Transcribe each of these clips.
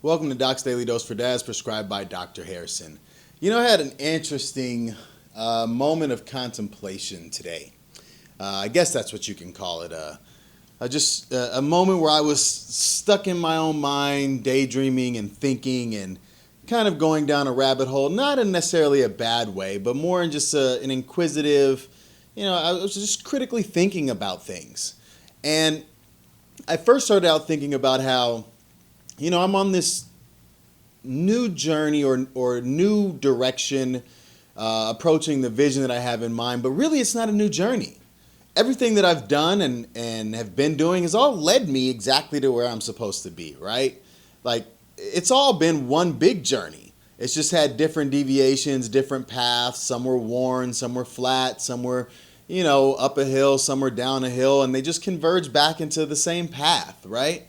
Welcome to Doc's Daily Dose for Dads, prescribed by Dr. Harrison. You know, I had an interesting moment of contemplation today. I guess that's what you can call it. Just a moment where I was stuck in my own mind, daydreaming and thinking and kind of going down a rabbit hole, not in necessarily a bad way, but more in just an inquisitive, I was just critically thinking about things. And I first started out thinking about how I'm on this new journey or new direction, approaching the vision that I have in mind, but really it's not a new journey. Everything that I've done and have been doing has all led me exactly to where I'm supposed to be, right? Like, it's all been one big journey. It's just had different deviations, different paths. Some were worn, some were flat, some were, up a hill, some were down a hill, and they just converge back into the same path, right?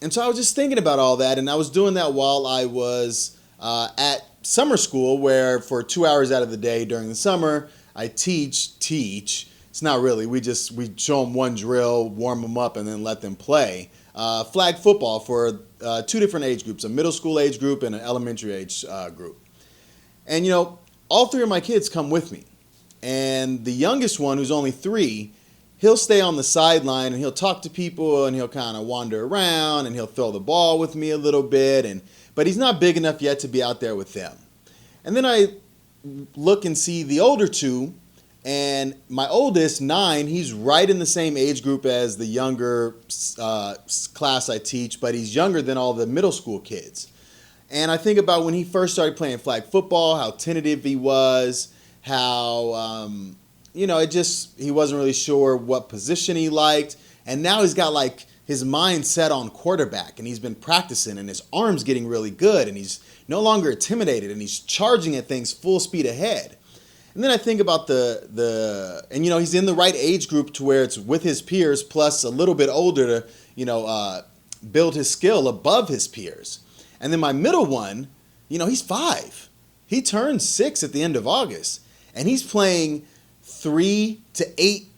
And so I was just thinking about all that, and I was doing that while I was at summer school, where for 2 hours out of the day during the summer, I teach. It's not really, we show them one drill, warm them up, and then let them play. Flag football for two different age groups, a middle school age group and an elementary age group. And all three of my kids come with me. And the youngest one, who's only 3, he'll stay on the sideline and he'll talk to people and he'll kind of wander around and he'll throw the ball with me a little bit, but he's not big enough yet to be out there with them. And then I look and see the older 2, and my oldest, 9, he's right in the same age group as the younger class I teach, but he's younger than all the middle school kids. And I think about when he first started playing flag football, how tentative he was, how he wasn't really sure what position he liked. And now he's got like his mind set on quarterback, and he's been practicing, and his arm's getting really good, and he's no longer intimidated, and he's charging at things full speed ahead. And then I think about he's in the right age group to where it's with his peers plus a little bit older to, build his skill above his peers. And then my middle one, he's 5. He turns 6 at the end of August, and he's playing 3 to 8,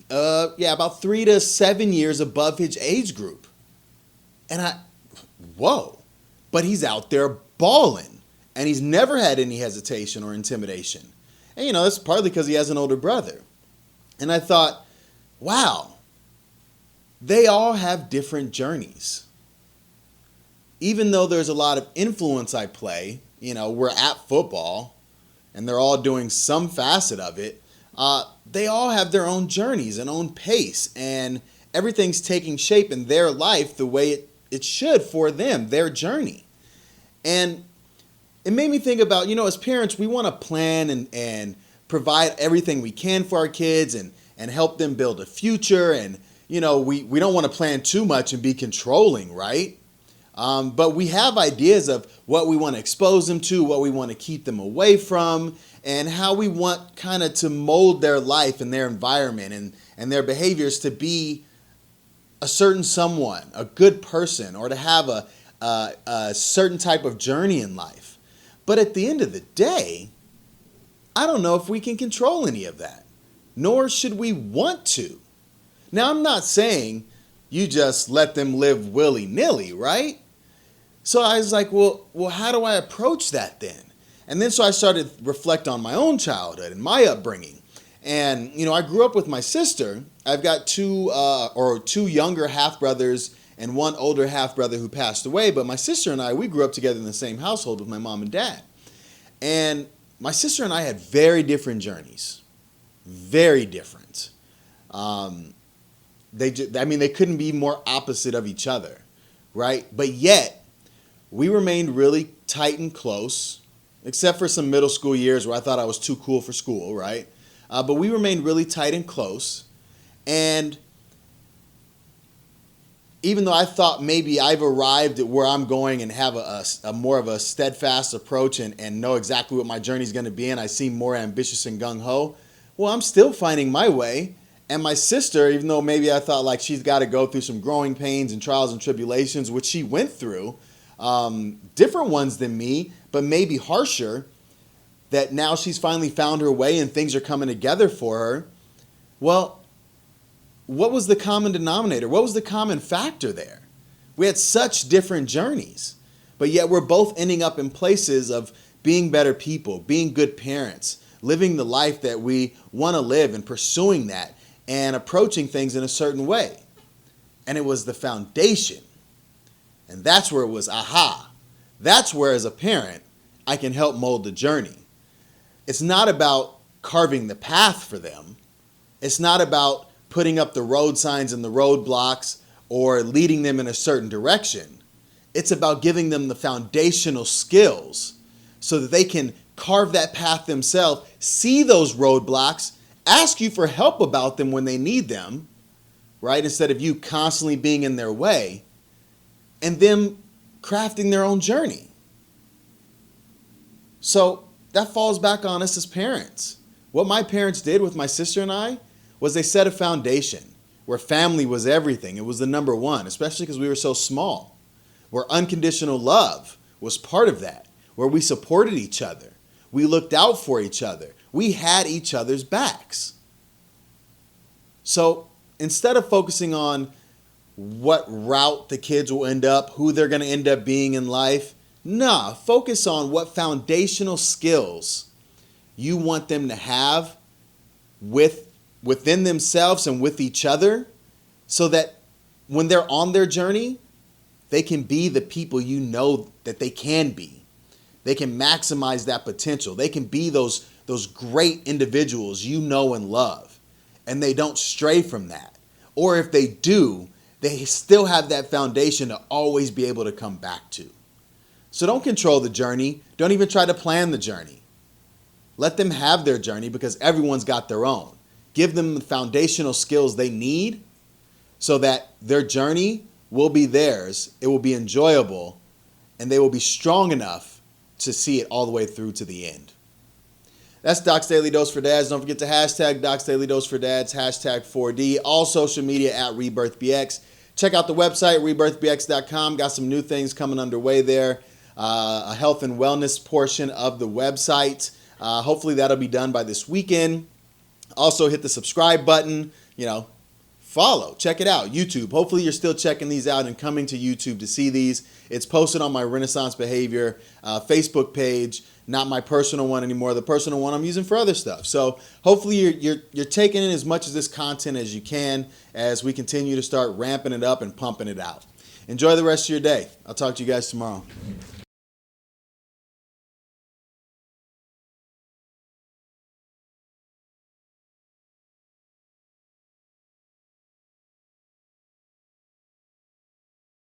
about 3 to 7 years above his age group. And but he's out there balling, and he's never had any hesitation or intimidation. And that's partly because he has an older brother. And I thought, wow, they all have different journeys. Even though there's a lot of influence I play, we're at football, and they're all doing some facet of it. They all have their own journeys and own pace, and everything's taking shape in their life the way it should for them, their journey. And it made me think about, as parents, we want to plan and provide everything we can for our kids and help them build a future. And, we don't want to plan too much and be controlling, right? But we have ideas of what we want to expose them to, what we want to keep them away from, and how we want kind of to mold their life and their environment and their behaviors to be a certain someone, a good person, or to have a certain type of journey in life. But at the end of the day, I don't know if we can control any of that, nor should we want to. Now, I'm not saying you just let them live willy-nilly, right? So I was like, well, how do I approach that then? And then so I started to reflect on my own childhood and my upbringing. And, I grew up with my sister. I've got two younger half-brothers and one older half-brother who passed away. But my sister and I, we grew up together in the same household with my mom and dad. And my sister and I had very different journeys. Very different. They couldn't be more opposite of each other, right? But yet, we remained really tight and close, except for some middle school years where I thought I was too cool for school, right? But we remained really tight and close. And even though I thought maybe I've arrived at where I'm going and have a more of a steadfast approach and know exactly what my journey is going to be, and I seem more ambitious and gung-ho, well, I'm still finding my way. And my sister, even though maybe I thought like she's got to go through some growing pains and trials and tribulations, which she went through, different ones than me, but maybe harsher, that now she's finally found her way and things are coming together for her. Well, what was the common denominator? What was the common factor there? We had such different journeys, but yet we're both ending up in places of being better people, being good parents, living the life that we want to live and pursuing that and approaching things in a certain way. And it was the foundation. And that's where it was, aha. That's where, as a parent, I can help mold the journey. It's not about carving the path for them. It's not about putting up the road signs and the roadblocks or leading them in a certain direction. It's about giving them the foundational skills so that they can carve that path themselves, see those roadblocks, ask you for help about them when they need them, right? Instead of you constantly being in their way, and them crafting their own journey. So that falls back on us as parents. What my parents did with my sister and I was they set a foundation where family was everything. It was the number one, especially because we were so small, where unconditional love was part of that, where we supported each other. We looked out for each other. We had each other's backs. So instead of focusing on what route the kids will end up, who they're going to end up being in life, focus on what foundational skills you want them to have within themselves and with each other, so that when they're on their journey, they can be the people you know that they can be. They can maximize that potential. They can be those great individuals you know and love, and they don't stray from that. Or if they do, they still have that foundation to always be able to come back to. So don't control the journey. Don't even try to plan the journey. Let them have their journey, because everyone's got their own. Give them the foundational skills they need so that their journey will be theirs. It will be enjoyable, and they will be strong enough to see it all the way through to the end. That's Doc's Daily Dose for Dads. Don't forget to hashtag Doc's Daily Dose for Dads, hashtag 4D, all social media at rebirthbx. Check out the website, rebirthbx.com. Got some new things coming underway there. A health and wellness portion of the website. Hopefully that'll be done by this weekend. Also hit the subscribe button, follow, check it out, YouTube. Hopefully you're still checking these out and coming to YouTube to see these. It's posted on my Renaissance Behavior Facebook page, not my personal one anymore. The personal one I'm using for other stuff. So hopefully you're taking in as much of this content as you can as we continue to start ramping it up and pumping it out. Enjoy the rest of your day. I'll talk to you guys tomorrow.